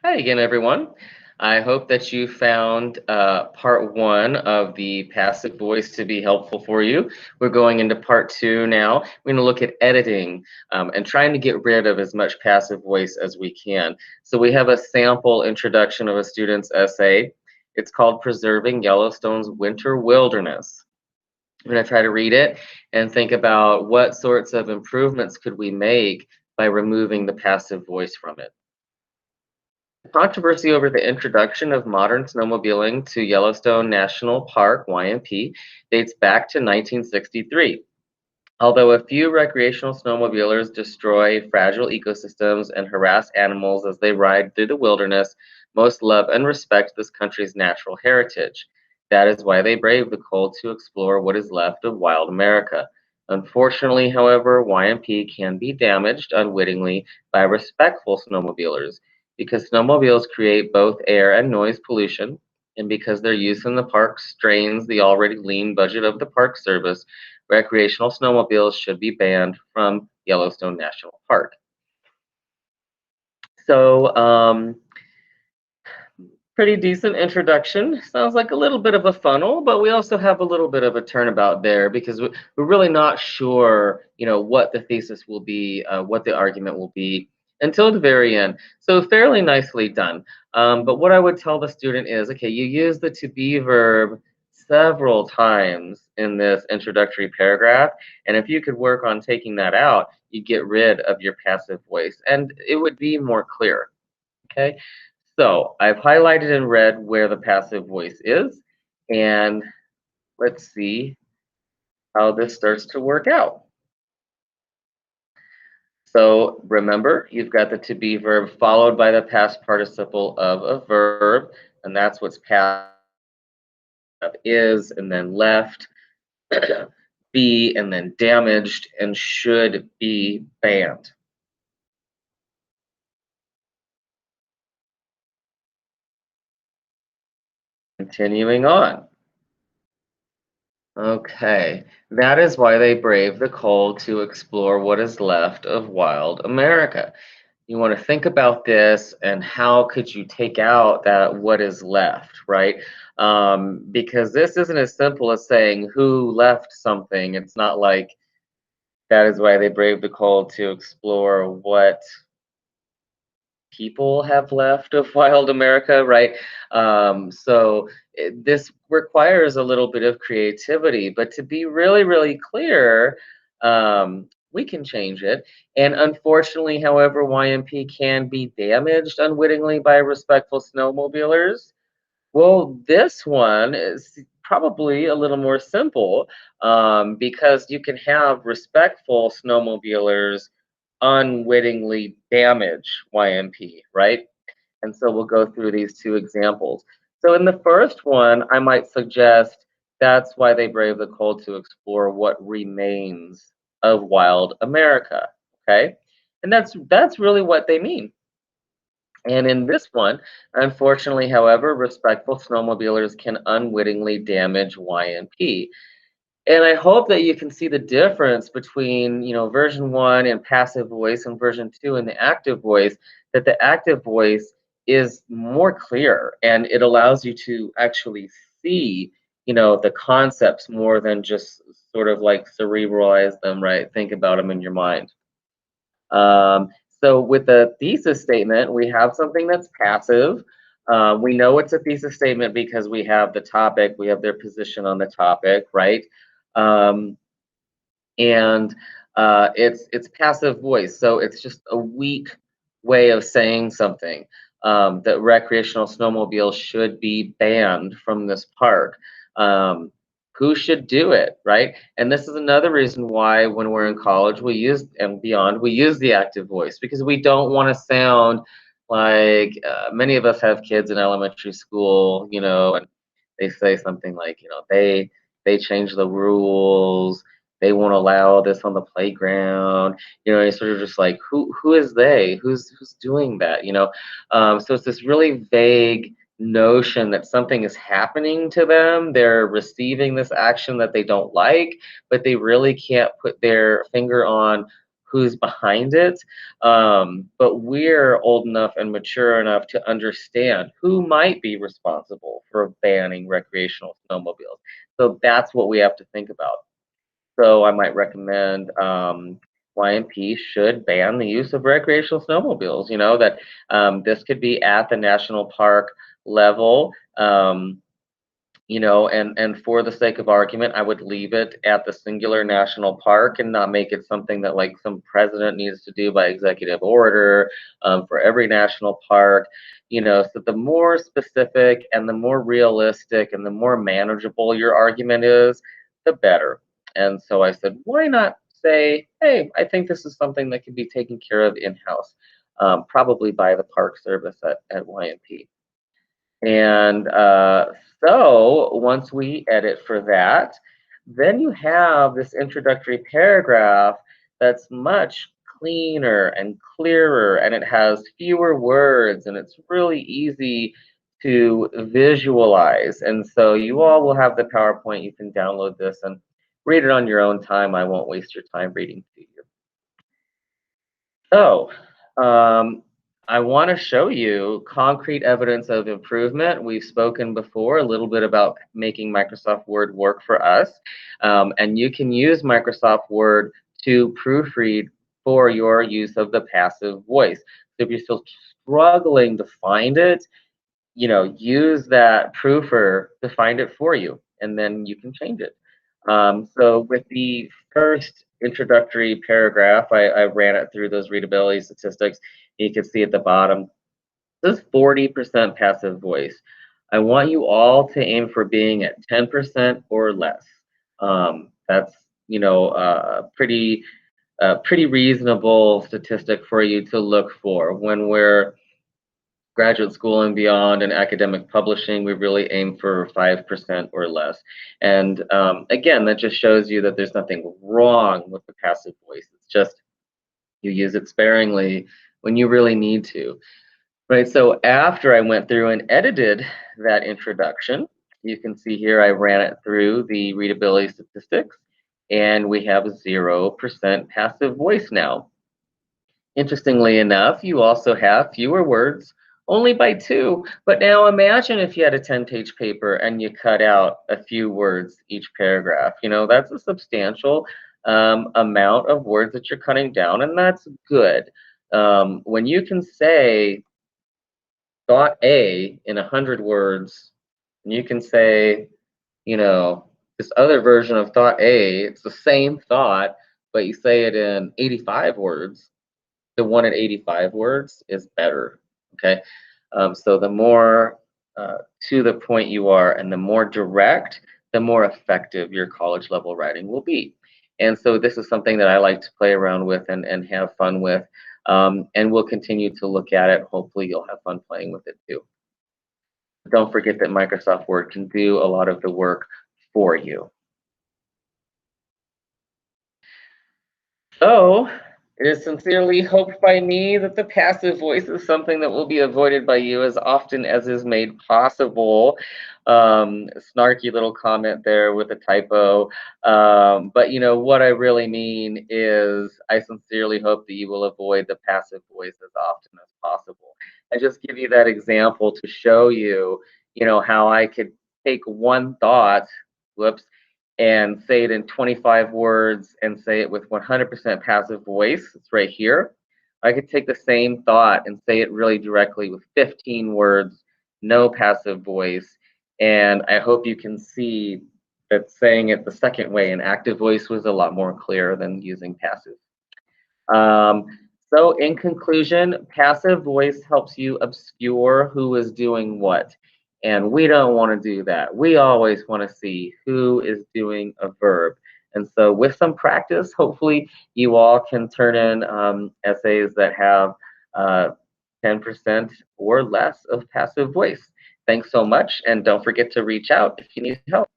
Hi again, everyone. I hope that you found part one of the passive voice to be helpful for you. We're going into part two now. We're going to look at editing and trying to get rid of as much passive voice as we can. So we have a sample introduction of a student's essay. It's called Preserving Yellowstone's Winter Wilderness. I'm going to try to read it and think about what sorts of improvements could we make by removing the passive voice from it. Controversy over the introduction of modern snowmobiling to Yellowstone National Park, YMP, dates back to 1963. Although a few recreational snowmobilers destroy fragile ecosystems and harass animals as they ride through the wilderness, most love and respect this country's natural heritage. That is why they brave the cold to explore what is left of wild America. Unfortunately, however, YMP can be damaged unwittingly by respectful snowmobilers because snowmobiles create both air and noise pollution, and because their use in the park strains the already lean budget of the Park Service. Recreational snowmobiles should be banned from Yellowstone National Park. So, pretty decent introduction. Sounds like a little bit of a funnel, but we also have a little bit of a turnabout there because we're really not sure, what the thesis will be, what the argument will be until the very end. So fairly nicely done. But what I would tell the student is, okay, you use the to be verb several times in this introductory paragraph, and if you could work on taking that out, you get rid of your passive voice, and it would be more clear. Okay. So I've highlighted in red where the passive voice is, and let's see how this starts to work out. So remember, you've got the to be verb followed by the past participle of a verb, and that's what's passive is, and then left, be, and then damaged, and should be banned. Continuing on. Okay, that is why they brave the cold to explore what is left of wild America. You want to think about this and how could you take out that what is left, right? Because this isn't as simple as saying who left something. It's not like that is why they brave the cold to explore what people have left of wild America, right? This requires a little bit of creativity, but to be really, really clear, we can change it. And unfortunately, however, YMP can be damaged unwittingly by respectful snowmobilers. Well, this one is probably a little more simple because you can have respectful snowmobilers unwittingly damage YMP, right? And so we'll go through these two examples. So in the first one, I might suggest that's why they brave the cold to explore what remains of wild America, okay? And that's really what they mean. And in this one, unfortunately, however, respectful snowmobilers can unwittingly damage YMP. And I hope that you can see the difference between, version one and passive voice and version two and the active voice, that the active voice is more clear and it allows you to actually see, the concepts more than just sort of like cerebralize them, right? Think about them in your mind. Um, so with the thesis statement, we have something that's passive. We know it's a thesis statement because we have the topic, we have their position on the topic, right? Um, and it's passive voice, so it's just a weak way of saying something that recreational snowmobiles should be banned from this park. Um, who should do it, right? And this is another reason why when we're in college we use and beyond we use the active voice because we don't want to sound like many of us have kids in elementary school, and they say something like, they change the rules, they won't allow this on the playground. It's sort of just like who is they? Who's doing that? So it's this really vague notion that something is happening to them. They're receiving this action that they don't like, but they really can't put their finger on who's behind it, but we're old enough and mature enough to understand who might be responsible for banning recreational snowmobiles. So that's what we have to think about. So I might recommend YMP should ban the use of recreational snowmobiles. You know, that this could be at the national park level. You know, and for the sake of argument, I would leave it at the singular national park and not make it something that like some president needs to do by executive order for every national park. You know, so the more specific and the more realistic and the more manageable your argument is, the better. And so I said, why not say, hey, I think this is something that can be taken care of in-house, probably by the Park Service at YMP. And so once we edit for that, then you have this introductory paragraph that's much cleaner and clearer, and it has fewer words, and it's really easy to visualize. And so you all will have the PowerPoint. You can download this and read it on your own time. I won't waste your time reading to you. So, I want to show you concrete evidence of improvement. We've spoken before a little bit about making Microsoft Word work for us, and you can use Microsoft Word to proofread for your use of the passive voice. So if you're still struggling to find it, you know, use that proofer to find it for you, and then you can change it. So with the first introductory paragraph, I ran it through those readability statistics. You can see at the bottom, this is 40% passive voice. I want you all to aim for being at 10% or less. That's, you know, pretty reasonable statistic for you to look for when we're graduate school and beyond and academic publishing. We really aim for 5% or less. And again, that just shows you that there's nothing wrong with the passive voice. It's just you use it sparingly when you really need to. Right, so after I went through and edited that introduction, you can see here I ran it through the readability statistics, and we have 0% passive voice now. Interestingly enough, you also have fewer words, only by 2. But now imagine if you had a 10-page paper and you cut out a few words each paragraph. You know, that's a substantial amount of words that you're cutting down, and that's good. When you can say thought A in 100 words, and you can say, you know, this other version of thought A, it's the same thought, but you say it in 85 words, the one at 85 words is better. Okay, so the more to the point you are and the more direct, the more effective your college level writing will be. And so this is something that I like to play around with and have fun with, and we'll continue to look at it. Hopefully you'll have fun playing with it too. Don't forget that Microsoft Word can do a lot of the work for you. So, it is sincerely hoped by me that the passive voice is something that will be avoided by you as often as is made possible. Snarky little comment there with a typo. But you know, what I really mean is I sincerely hope that you will avoid the passive voice as often as possible. I just give you that example to show you, you know, how I could take one thought, whoops, and say it in 25 words and say it with 100% passive voice. It's right here. I could take the same thought and say it really directly with 15 words, no passive voice. And I hope you can see that saying it the second way in active voice was a lot more clear than using passive. Um, so in conclusion, passive voice helps you obscure who is doing what. And we don't want to do that. We always want to see who is doing a verb. And so with some practice, hopefully you all can turn in essays that have 10% or less of passive voice. Thanks so much, and don't forget to reach out if you need help.